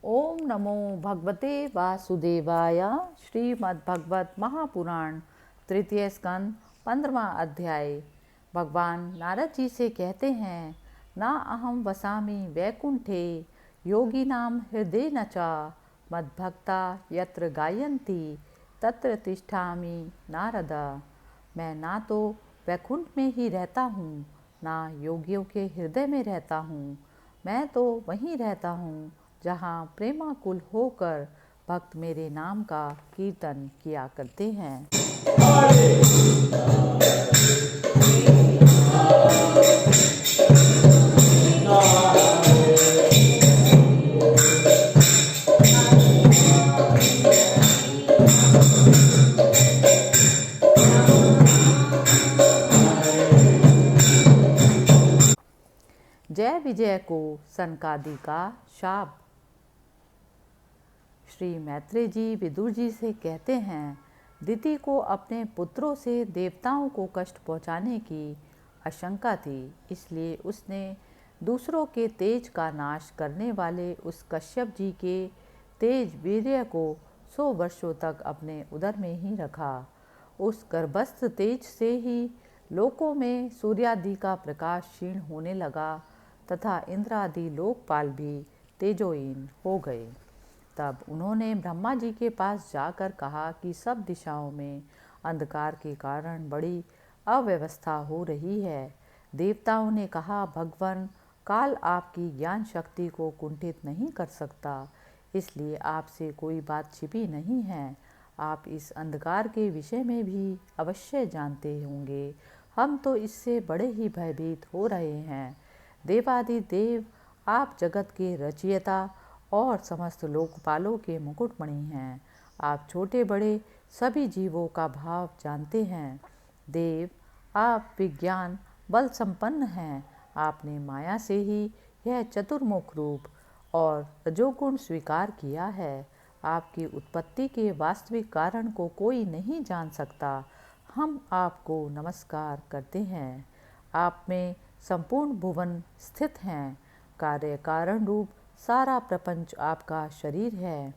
ओम नमो भगवते वासुदेवाय। श्रीमद्भगवत महापुराण तृतीय स्कंद 15वां अध्याय। भगवान नारद जी से कहते हैं, ना अहम वसामि वैकुंठे योगिनां हृदय न च मद्भक्ता यत्र गायन्ति तत्र तिष्ठामि नारद। मैं ना तो वैकुंठ में ही रहता हूँ, ना योगियों के हृदय में रहता हूँ। मैं तो वहीं रहता हूँ जहाँ प्रेमाकुल होकर भक्त मेरे नाम का कीर्तन किया करते हैं। जय विजय को सनकादि का शाप। श्री मैत्रेय जी विदुर जी से कहते हैं, दिति को अपने पुत्रों से देवताओं को कष्ट पहुँचाने की आशंका थी, इसलिए उसने दूसरों के तेज का नाश करने वाले उस कश्यप जी के तेज वीर्य को 100 वर्षों तक अपने उदर में ही रखा। उस गर्भस्थ तेज से ही लोकों में सूर्यादि का प्रकाश क्षीण होने लगा तथा इंद्रादि लोकपाल भी तेजोहीन हो गए। तब उन्होंने ब्रह्मा जी के पास जाकर कहा कि सब दिशाओं में अंधकार के कारण बड़ी अव्यवस्था हो रही है। देवताओं ने कहा, भगवान, काल आपकी ज्ञान शक्ति को कुंठित नहीं कर सकता, इसलिए आपसे कोई बात छिपी नहीं है। आप इस अंधकार के विषय में भी अवश्य जानते होंगे। हम तो इससे बड़े ही भयभीत हो रहे हैं। देवादिदेव, आप जगत के रचयिता और समस्त लोकपालों के मुकुटमणि हैं। आप छोटे बड़े सभी जीवों का भाव जानते हैं। देव, आप विज्ञान बल संपन्न हैं। आपने माया से ही यह चतुर्मुख रूप और रजोगुण स्वीकार किया है। आपकी उत्पत्ति के वास्तविक कारण को कोई नहीं जान सकता। हम आपको नमस्कार करते हैं। आप में संपूर्ण भुवन स्थित हैं। कार्य कारण रूप सारा प्रपंच आपका शरीर है,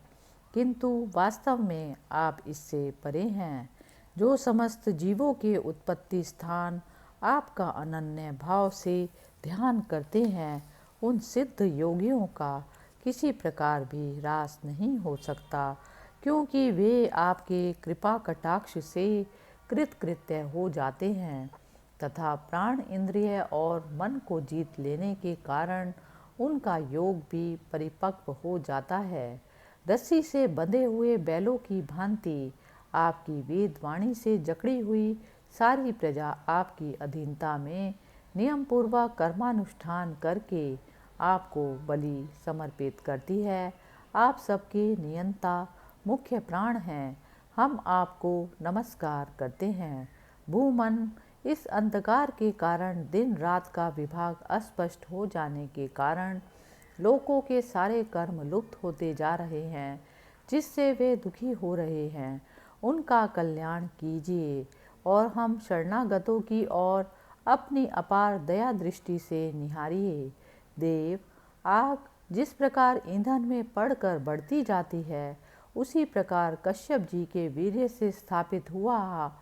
किंतु वास्तव में आप इससे परे हैं। जो समस्त जीवों के उत्पत्ति स्थान आपका अनन्य भाव से ध्यान करते हैं, उन सिद्ध योगियों का किसी प्रकार भी ह्रास नहीं हो सकता, क्योंकि वे आपके कृपा कटाक्ष से कृतकृत्य हो जाते हैं तथा प्राण, इंद्रिय और मन को जीत लेने के कारण उनका योग भी परिपक्व हो जाता है। रस्सी से बंधे हुए बैलों की भांति आपकी वेद वाणी से जकड़ी हुई सारी प्रजा आपकी अधीनता में नियम पूर्वक कर्मानुष्ठान करके आपको बलि समर्पित करती है। आप सबके नियंता मुख्य प्राण हैं। हम आपको नमस्कार करते हैं। भूमन, इस अंधकार के कारण दिन रात का विभाग अस्पष्ट हो जाने के कारण लोगों के सारे कर्म लुप्त होते जा रहे हैं, जिससे वे दुखी हो रहे हैं। उनका कल्याण कीजिए और हम शरणागतों की ओर अपनी अपार दया दृष्टि से निहारिए। देव, आग जिस प्रकार ईंधन में पड़कर बढ़ती जाती है, उसी प्रकार कश्यप जी के वीर्य से स्थापित हुआ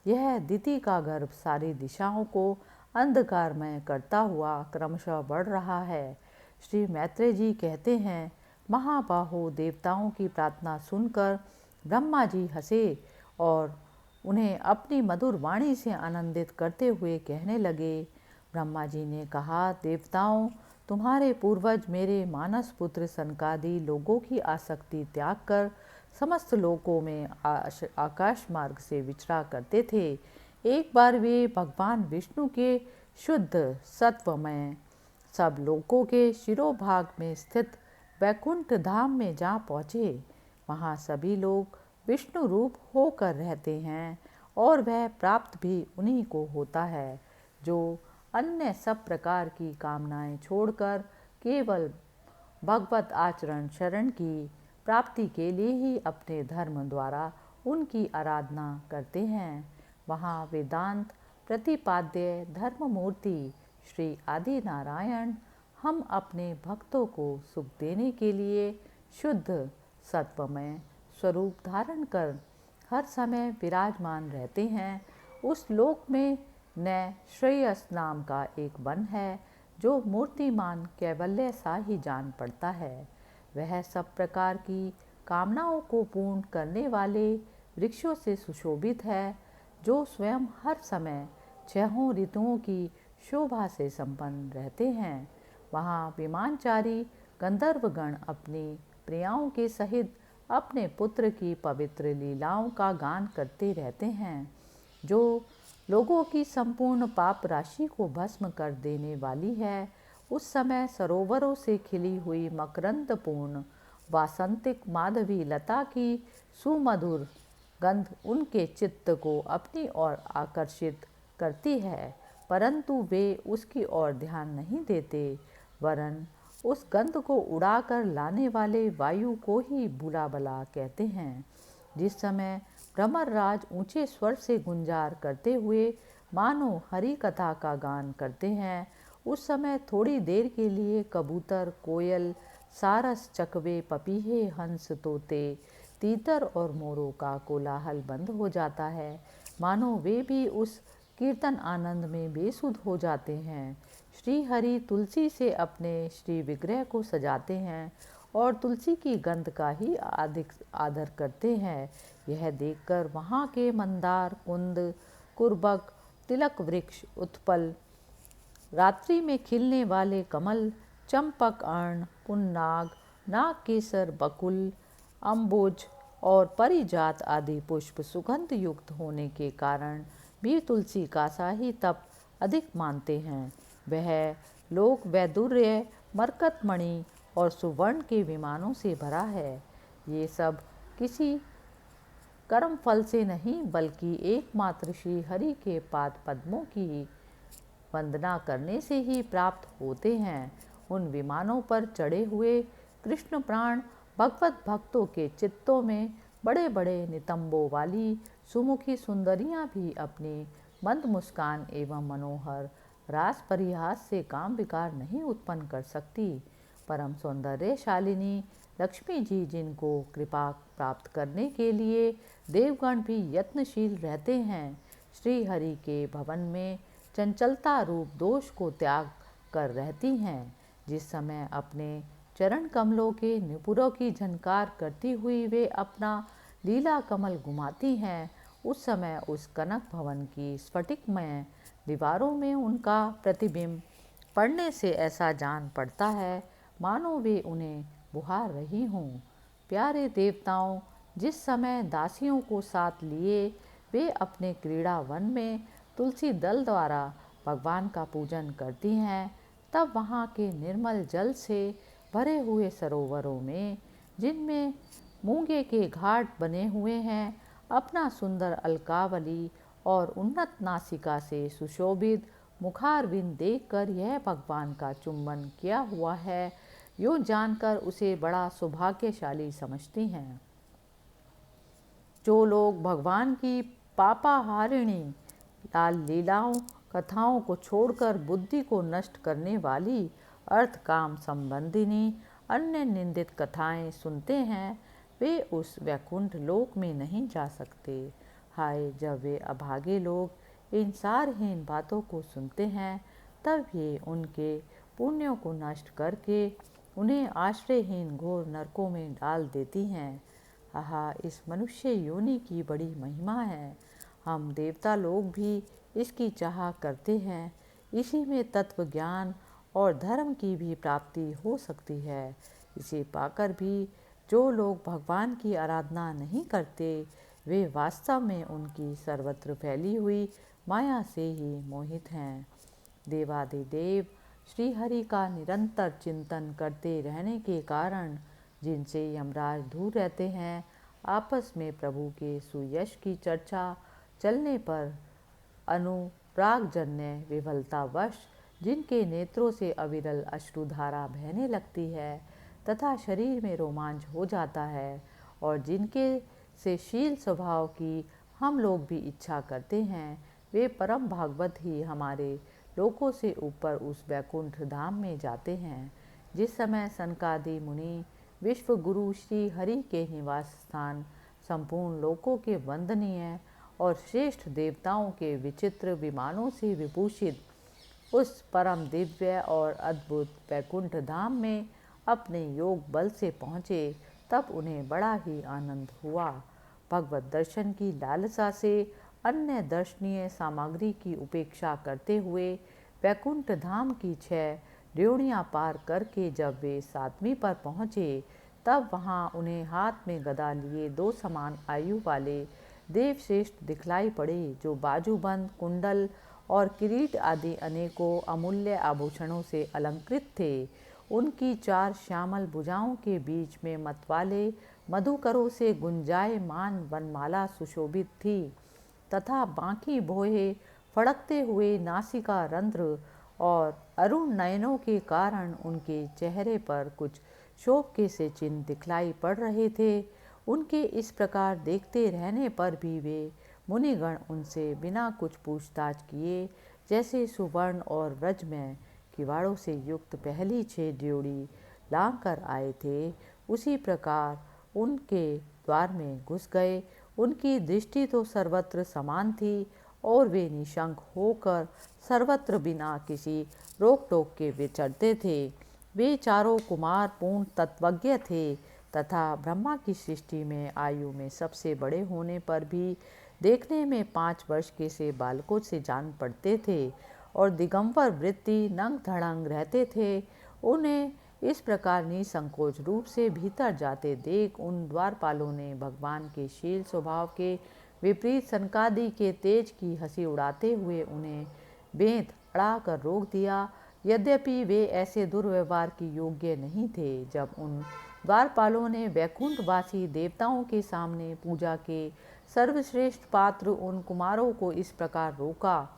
यह दिति का गर्भ सारी दिशाओं को अंधकारमय करता हुआ क्रमशः बढ़ रहा है। श्री मैत्रेय जी कहते हैं, महाबाहो, देवताओं की प्रार्थना सुनकर ब्रह्मा जी हंसे और उन्हें अपनी मधुर वाणी से आनंदित करते हुए कहने लगे। ब्रह्मा जी ने कहा, देवताओं, तुम्हारे पूर्वज मेरे मानस पुत्र सनकादि लोगों की आसक्ति त्याग कर समस्त लोकों में आकाश मार्ग से विचरा करते थे। एक बार वे भगवान विष्णु के शुद्ध सत्वमय सब लोकों के शिरोभाग में स्थित वैकुंठ धाम में जा पहुँचे। वहाँ सभी लोग विष्णु रूप होकर रहते हैं और वह प्राप्त भी उन्हीं को होता है, जो अन्य सब प्रकार की कामनाएं छोड़कर केवल भगवत आचरण शरण की प्राप्ति के लिए ही अपने धर्म द्वारा उनकी आराधना करते हैं। वहाँ वेदांत प्रतिपाद्य धर्ममूर्ति श्री आदि नारायण हम अपने भक्तों को सुख देने के लिए शुद्ध सत्वमय स्वरूप धारण कर हर समय विराजमान रहते हैं। उस लोक में न श्रेयस नाम का एक वन है जो मूर्तिमान कैवल्य सा ही जान पड़ता है। वह सब प्रकार की कामनाओं को पूर्ण करने वाले वृक्षों से सुशोभित है, जो स्वयं हर समय छहों ऋतुओं की शोभा से संपन्न रहते हैं। वहाँ विमानचारी गंधर्वगण अपनी प्रियाओं के सहित अपने पुत्र की पवित्र लीलाओं का गान करते रहते हैं, जो लोगों की संपूर्ण पाप राशि को भस्म कर देने वाली है। उस समय सरोवरों से खिली हुई मकरंदपूर्ण वासंतिक माधवी लता की सुमधुर गंध उनके चित्त को अपनी ओर आकर्षित करती है, परंतु वे उसकी ओर ध्यान नहीं देते, वरन उस गंध को उड़ाकर लाने वाले वायु को ही बुरा भला कहते हैं। जिस समय भ्रमरराज ऊंचे स्वर से गुंजार करते हुए मानो हरि कथा का गान करते हैं, उस समय थोड़ी देर के लिए कबूतर, कोयल, सारस, चकवे, पपीहे, हंस, तोते, तीतर और मोरों का कोलाहल बंद हो जाता है, मानो वे भी उस कीर्तन आनंद में बेसुध हो जाते हैं। श्री हरि तुलसी से अपने श्री विग्रह को सजाते हैं और तुलसी की गंध का ही अधिक आदर करते हैं। यह देखकर वहाँ के मंदार, कुंद, कुर्बक, तिलक वृक्ष, उत्पल, रात्रि में खिलने वाले कमल, चंपक, अर्ण, पुन्नाग, नागकेसर, बकुल, अम्बुज और परिजात आदि पुष्प सुगंध युक्त होने के कारण भी तुलसी का सा ही तप अधिक मानते हैं। वह लोक वैदुर्य, मरकतमणि और सुवर्ण के विमानों से भरा है। ये सब किसी कर्म फल से नहीं, बल्कि एकमात्र श्री हरि के पाद पद्मों की वंदना करने से ही प्राप्त होते हैं। उन विमानों पर चढ़े हुए कृष्ण प्राण भगवत भक्तों के चित्तों में बड़े बड़े नितंबों वाली सुमुखी सुंदरियां भी अपनी मंद मुस्कान एवं मनोहर रास परिहास से काम विकार नहीं उत्पन्न कर सकती। परम सौंदर्यशालिनी लक्ष्मी जी, जिनको कृपा प्राप्त करने के लिए देवगण भी यत्नशील रहते हैं, श्री हरि के भवन में चंचलता रूप दोष को त्याग कर रहती हैं। जिस समय अपने चरण कमलों के नुपुरों की झनकार करती हुई वे अपना लीला कमल घुमाती हैं, उस समय उस कनक भवन की स्फटिकमय दीवारों में उनका प्रतिबिंब पड़ने से ऐसा जान पड़ता है मानो वे उन्हें बुहार रही हों। प्यारे देवताओं, जिस समय दासियों को साथ लिए वे अपने क्रीड़ा वन में तुलसी दल द्वारा भगवान का पूजन करती हैं, तब वहाँ के निर्मल जल से भरे हुए सरोवरों में, जिनमें मूंगे के घाट बने हुए हैं, अपना सुंदर अलकावली और उन्नत नासिका से सुशोभित मुखारविंद देखकर यह भगवान का चुंबन किया हुआ है, यो जानकर उसे बड़ा सौभाग्यशाली समझती हैं। जो लोग भगवान की पापाहारिणी लाल लीलाओं कथाओं को छोड़कर बुद्धि को नष्ट करने वाली अर्थ काम संबंधिनी अन्य निंदित कथाएं सुनते हैं, वे उस वैकुंठ लोक में नहीं जा सकते। हाय, जब वे अभागे लोग इन सारहीन बातों को सुनते हैं, तब ये उनके पुण्यों को नष्ट करके उन्हें आश्रयहीन घोर नरकों में डाल देती हैं। आहा, इस मनुष्य योनि की बड़ी महिमा है। हम देवता लोग भी इसकी चाह करते हैं। इसी में तत्व ज्ञान और धर्म की भी प्राप्ति हो सकती है। इसे पाकर भी जो लोग भगवान की आराधना नहीं करते, वे वास्तव में उनकी सर्वत्र फैली हुई माया से ही मोहित हैं। देवादिदेव श्री हरि का निरंतर चिंतन करते रहने के कारण जिनसे यमराज दूर रहते हैं, आपस में प्रभु के सुयश की चर्चा चलने पर अनुरागजन्य विफलतावश जिनके नेत्रों से अविरल अश्रुधारा बहने लगती है तथा शरीर में रोमांच हो जाता है, और जिनके से शील स्वभाव की हम लोग भी इच्छा करते हैं, वे परम भागवत ही हमारे लोकों से ऊपर उस वैकुंठ धाम में जाते हैं। जिस समय सनकादि मुनि विश्व गुरु श्री हरि के निवास स्थान, संपूर्ण लोकों के वंदनीय और श्रेष्ठ देवताओं के विचित्र विमानों से विभूषित उस परम दिव्य और अद्भुत वैकुंठ धाम में अपने योग बल से पहुँचे, तब उन्हें बड़ा ही आनंद हुआ। भगवत दर्शन की लालसा से अन्य दर्शनीय सामग्री की उपेक्षा करते हुए वैकुंठ धाम की 6 ड्योढ़ियाँ पार करके जब वे 7वीं पर पहुँचे, तब वहाँ उन्हें हाथ में गदा लिए 2 समान आयु वाले देवश्रेष्ठ दिखलाई पड़े, जो बाजूबंद, कुंडल और किरीट आदि अनेकों अमूल्य आभूषणों से अलंकृत थे। उनकी 4 श्यामल भुजाओं के बीच में मतवाले मधुकरों से गुंजायमान वनमाला सुशोभित थी तथा बाकी भौहें फड़कते हुए नासिका रंध्र और अरुण नयनों के कारण उनके चेहरे पर कुछ शोक के से चिन्ह दिखलाई पड़ रहे थे। उनके इस प्रकार देखते रहने पर भी वे मुनिगण उनसे बिना कुछ पूछताछ किए जैसे सुवर्ण और व्रजमय किवाड़ों से युक्त पहली 6 ड्योढ़ी लांघ कर आए थे, उसी प्रकार उनके द्वार में घुस गए। उनकी दृष्टि तो सर्वत्र समान थी और वे निशंक होकर सर्वत्र बिना किसी रोक टोक के विचरते थे। वे चारों कुमार पूर्ण तत्वज्ञ थे तथा ब्रह्मा की सृष्टि में आयु में सबसे बड़े होने पर भी देखने में 5 वर्ष के से बालकों से जान पड़ते थे और दिगंबर वृत्ति नंग धड़ंग रहते थे। उन्हें इस प्रकार निसंकोच रूप से भीतर जाते देख उन द्वारपालों ने भगवान के शील स्वभाव के विपरीत सनकादि के तेज की हंसी उड़ाते हुए उन्हें बेंत अड़ा कर रोक दिया। यद्यपि वे ऐसे दुर्व्यवहार की योग्य नहीं थे। जब उन द्वारपालों ने वैकुंठवासी देवताओं के सामने पूजा के सर्वश्रेष्ठ पात्र उन कुमारों को इस प्रकार रोका,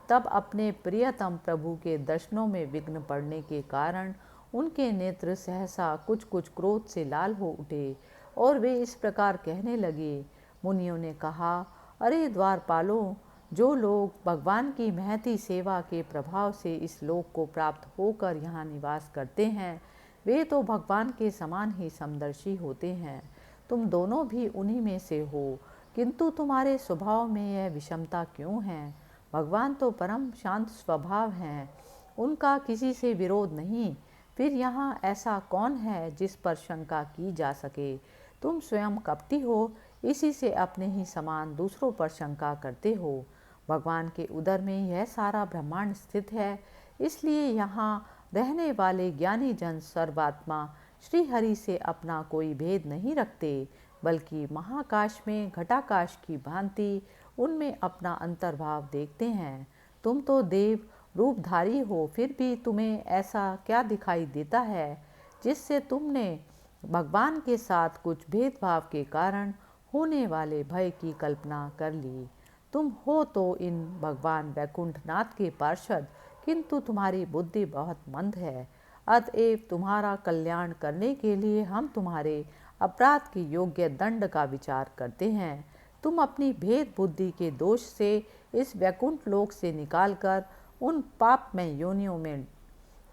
तब अपने प्रियतम प्रभु के दर्शनों में विघ्न पड़ने के कारण उनके नेत्र सहसा कुछ कुछ क्रोध से लाल हो उठे और वे इस प्रकार कहने लगे। मुनियों ने कहा, अरे द्वारपालों, जो लोग भगवान की महती सेवा के प्रभाव से इस लोक को प्राप्त होकर यहाँ निवास करते हैं, वे तो भगवान के समान ही समदर्शी होते हैं। तुम दोनों भी उन्हीं में से हो, किंतु तुम्हारे स्वभाव में यह विषमता क्यों है? भगवान तो परम शांत स्वभाव हैं, उनका किसी से विरोध नहीं। फिर यहाँ ऐसा कौन है जिस पर शंका की जा सके? तुम स्वयं कपटी हो, इसी से अपने ही समान दूसरों पर शंका करते हो। भगवान के उदर में यह सारा ब्रह्मांड स्थित है, इसलिए यहाँ रहने वाले ज्ञानी जन सर्वात्मा श्री हरि से अपना कोई भेद नहीं रखते, बल्कि महाकाश में घटाकाश की भांति उनमें अपना अंतर्भाव देखते हैं। तुम तो देव रूपधारी हो, फिर भी तुम्हें ऐसा क्या दिखाई देता है जिससे तुमने भगवान के साथ कुछ भेदभाव के कारण होने वाले भय की कल्पना कर ली? तुम हो तो इन भगवान वैकुंठनाथ के पार्षद, किंतु तुम्हारी बुद्धि बहुत मंद है। अतएव तुम्हारा कल्याण करने के लिए हम तुम्हारे अपराध के योग्य दंड का विचार करते हैं। तुम अपनी भेद बुद्धि के दोष से इस वैकुंठ लोक से निकालकर उन पापमय योनियों में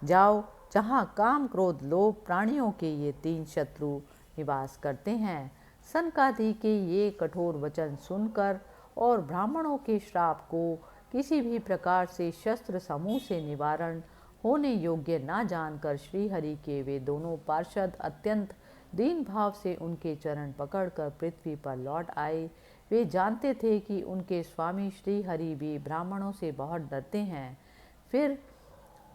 जाओ जहाँ काम क्रोध लोभ प्राणियों के ये 3 शत्रु निवास करते हैं। सनकादि के ये कठोर वचन सुनकर और ब्राह्मणों के श्राप को किसी भी प्रकार से शस्त्र समूह से निवारण होने योग्य ना जानकर श्रीहरि के वे दोनों पार्षद अत्यंत दीन भाव से उनके चरण पकड़कर पृथ्वी पर लौट आए। वे जानते थे कि उनके स्वामी श्रीहरि भी ब्राह्मणों से बहुत डरते हैं। फिर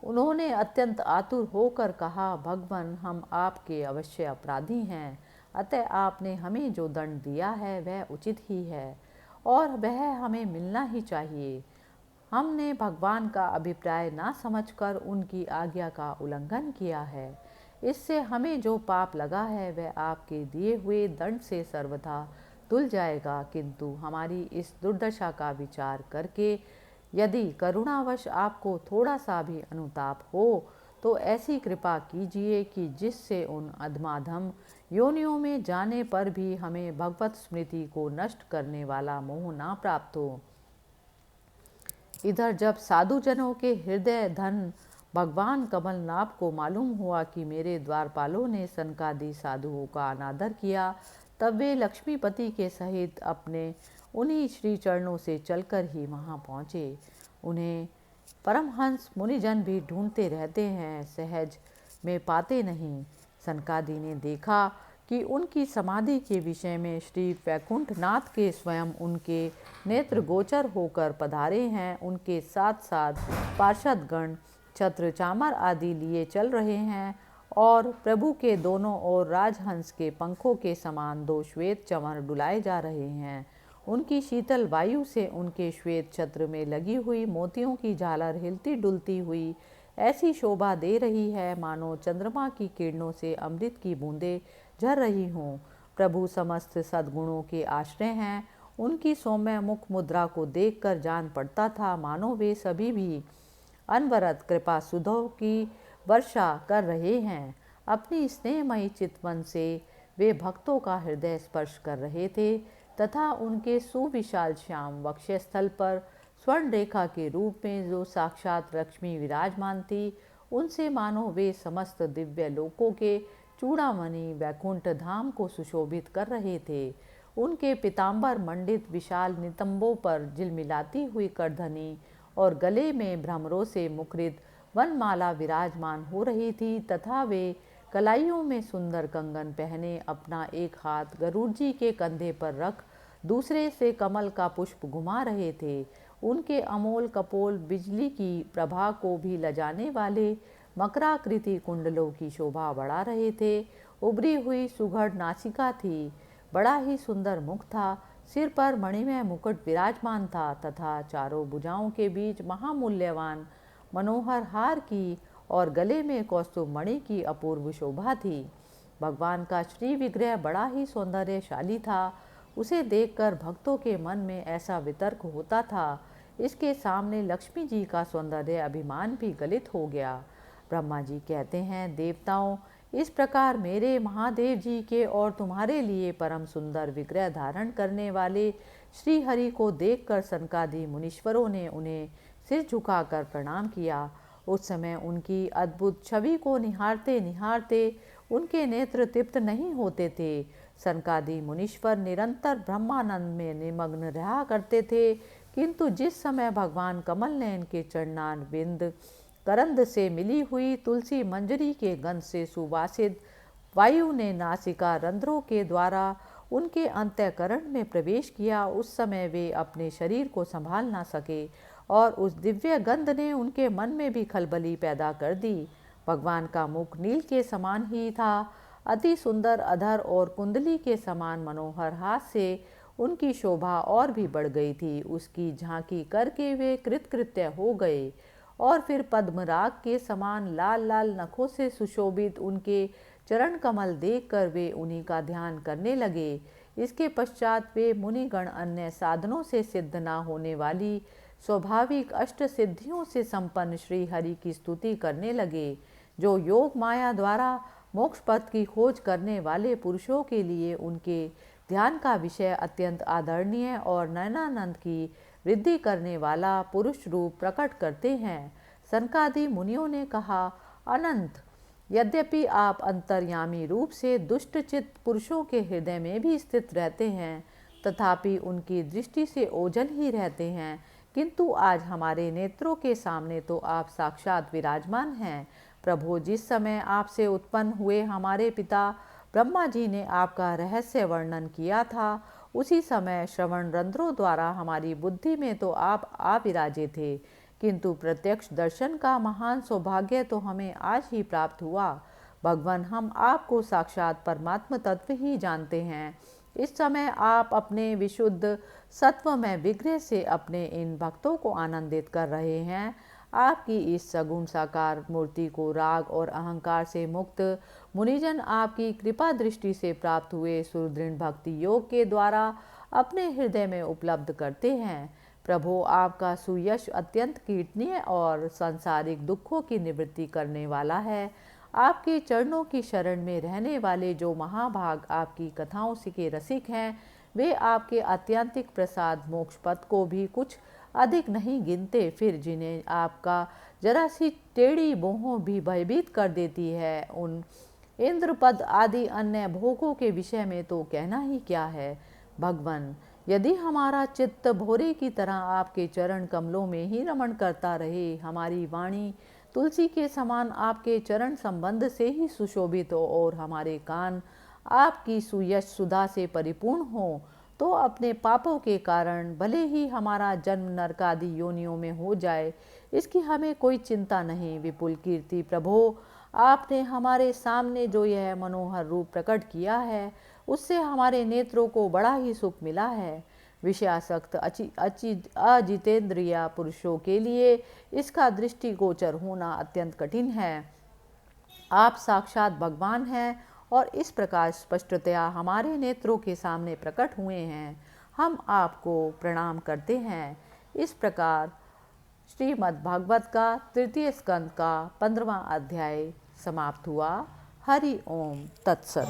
उन्होंने अत्यंत आतुर होकर कहा, भगवान, हम आपके अवश्य अपराधी हैं, अतः आपने हमें जो दंड दिया है वह उचित ही है और वह हमें मिलना ही चाहिए। हमने भगवान का अभिप्राय ना समझकर उनकी आज्ञा का उल्लंघन किया है। इससे हमें जो पाप लगा है वह आपके दिए हुए दंड से सर्वथा धुल जाएगा, किंतु हमारी इस दुर्दशा का विचार करके यदि करुणावश आपको थोड़ा सा भी अनुताप हो तो ऐसी कृपा कीजिए कि जिससे उन अधमाधम योनियों में जाने पर भी हमें भगवत स्मृति को नष्ट करने वाला मोह ना प्राप्त हो। इधर जब साधुजनों के हृदय धन भगवान कमलनाभ को मालूम हुआ कि मेरे द्वारपालों ने सनकादि साधुओं का अनादर किया, तब वे लक्ष्मीपति के सहित अपने उन्हीं श्री चरणों से चलकर ही वहाँ पहुँचे। उन्हें परमहंस मुनिजन भी ढूंढते रहते हैं, सहज में पाते नहीं। सनकादि ने देखा कि उनकी समाधि के विषय में श्री वैकुंठनाथ के स्वयं उनके नेत्र गोचर होकर पधारे हैं। उनके साथ साथ पार्षदगण छत्र चामर आदि लिए चल रहे हैं और प्रभु के दोनों ओर राजहंस के पंखों के समान दो श्वेत चंवर डुलाए जा रहे हैं। उनकी शीतल वायु से उनके श्वेत छत्र में लगी हुई मोतियों की झालर हिलती डुलती हुई ऐसी शोभा दे रही है मानो चंद्रमा की किरणों से अमृत की बूंदें झर रही हों। प्रभु समस्त सद्गुणों के आश्रय हैं। उनकी सौम्य मुख मुद्रा को देखकर जान पड़ता था मानो वे सभी भी अनवरत कृपा सुधो की वर्षा कर रहे हैं। अपनी स्नेहमयी चितवन से वे भक्तों का हृदय स्पर्श कर रहे थे तथा उनके सुविशाल श्याम वक्षस्थल पर स्वर्ण रेखा के रूप में जो साक्षात लक्ष्मी विराजमान थी, उनसे मानो वे समस्त दिव्य लोकों के चूड़ामणि वैकुंठ धाम को सुशोभित कर रहे थे। उनके पीताम्बर मंडित विशाल नितंबों पर झिलमिलाती हुई करधनी और गले में भ्रमरों से मुखरित वनमाला विराजमान हो रही थी तथा वे कलाइयों में सुंदर कंगन पहने अपना एक हाथ गरुड़ जी के कंधे पर रख दूसरे से कमल का पुष्प घुमा रहे थे। उनके अमोल कपोल बिजली की प्रभा को भी लजाने वाले मकराकृति कुंडलों की शोभा बढ़ा रहे थे। उभरी हुई सुघड़ नासिका थी, बड़ा ही सुंदर मुख था, सिर पर मणिमय मुकुट विराजमान था तथा चारों भुजाओं के बीच महामूल्यवान मनोहर हार की और गले में कौस्तुभ मणि की अपूर्व शोभा थी। भगवान का श्री विग्रह बड़ा ही सौंदर्यशाली था। उसे देखकर भक्तों के मन में ऐसा वितर्क होता था, इसके सामने लक्ष्मी जी का सौंदर्य अभिमान भी गलित हो गया। ब्रह्मा जी कहते हैं, देवताओं, इस प्रकार मेरे महादेव जी के और तुम्हारे लिए परम सुंदर विग्रह धारण करने वाले श्री हरि को देखकर सनकादि मुनीश्वरों ने उन्हें सिर झुकाकर प्रणाम किया। उस समय उनकी अद्भुत छवि को निहारते निहारते उनके नेत्र तृप्त नहीं होते थे। सनकादि मुनीश्वर निरंतर ब्रह्मानंद में निमग्न रहा करते थे, किंतु जिस समय भगवान कमल नयन के चरणारविंद करंद से मिली हुई तुलसी मंजरी के गंध से सुवासित वायु ने नासिका रंध्रों के द्वारा उनके अंतःकरण में प्रवेश किया, उस समय वे अपने शरीर को संभाल ना सके और उस दिव्य गंध ने उनके मन में भी खलबली पैदा कर दी। भगवान का मुख नील के समान ही था। अति सुंदर अधर और कुंडली के समान मनोहर हाथ से उनकी शोभा और भी बढ़ गई थी। उसकी झांकी करके वे कृतकृत्य हो गए और फिर पद्मराग के समान लाल लाल नखों से सुशोभित उनके चरण कमल देखकर वे उन्हीं का ध्यान करने लगे। इसके पश्चात वे मुनिगण अन्य साधनों से सिद्ध न होने वाली स्वाभाविक अष्ट सिद्धियों से संपन्न श्री हरि की स्तुति करने लगे, जो योग माया द्वारा मोक्ष पथ की खोज करने वाले पुरुषों के लिए उनके ध्यान का विषय अत्यंत आदरणीय और नयनानंद की वृद्धि करने वाला पुरुष रूप प्रकट करते हैं। सनकादि मुनियों ने कहा, अनंत, यद्यपि आप अंतर्यामी रूप से दुष्ट चित्त पुरुषों के हृदय में भी स्थित रहते हैं, तथापि उनकी दृष्टि से ओझल ही रहते हैं, किंतु आज हमारे नेत्रों के सामने तो आप साक्षात विराजमान हैं। प्रभु, जिस समय आपसे उत्पन्न हुए हमारे पिता ब्रह्मा जी ने आपका रहस्य वर्णन किया था, उसी समय श्रवण रंध्रों द्वारा हमारी बुद्धि में तो आप आ विराजे थे, किंतु प्रत्यक्ष दर्शन का महान सौभाग्य तो हमें आज ही प्राप्त हुआ। भगवान, हम आपको साक्षात परमात्म तत्व ही जानते हैं। इस समय आप अपने विशुद्ध सत्वमय विग्रह से अपने इन भक्तों को आनंदित कर रहे हैं। आपकी इस सगुण साकार मूर्ति को राग और अहंकार से मुक्त मुनिजन आपकी कृपा दृष्टि से प्राप्त हुए सुदृढ़ भक्ति योग के द्वारा अपने हृदय में उपलब्ध करते हैं। प्रभु, आपका सुयश अत्यंत कीर्तनीय और सांसारिक दुखों की निवृत्ति करने वाला है। आपके चरणों की शरण में रहने वाले जो महाभाग आपकी कथाओं से के रसिक हैं, वे आपके आत्यंतिक प्रसाद मोक्ष पथ को भी कुछ अधिक नहीं गिनते। फिर जिन्हें आपका जरा सी टेढ़ी मोह भी भयभीत कर देती है। उन इंद्रपद आदि अन्य भोगों के विषय में तो कहना ही क्या है। भगवान, यदि हमारा चित्त भोरे की तरह आपके चरण कमलों में ही रमण करता रहे, हमारी वाणी तुलसी के समान आपके चरण संबंध से ही सुशोभित हो और हमारे कान आपकी सुयश सुधा से परिपूर्ण हो, तो अपने पापों के कारण भले ही हमारा जन्म नरकादि योनियों में हो जाए, इसकी हमें कोई चिंता नहीं। विपुल कीर्ति प्रभो, आपने हमारे सामने जो यह मनोहर रूप प्रकट किया है, उससे हमारे नेत्रों को बड़ा ही सुख मिला है। विषयासक्त अजितेंद्रिय पुरुषों के लिए इसका दृष्टिगोचर होना अत्यंत कठिन है। आप साक्षात भगवान हैं और इस प्रकार स्पष्टतया हमारे नेत्रों के सामने प्रकट हुए हैं। हम आपको प्रणाम करते हैं। इस प्रकार श्रीमद् भागवत का तृतीय स्कंद का 15वां अध्याय समाप्त हुआ। हरि ओम तत्सत।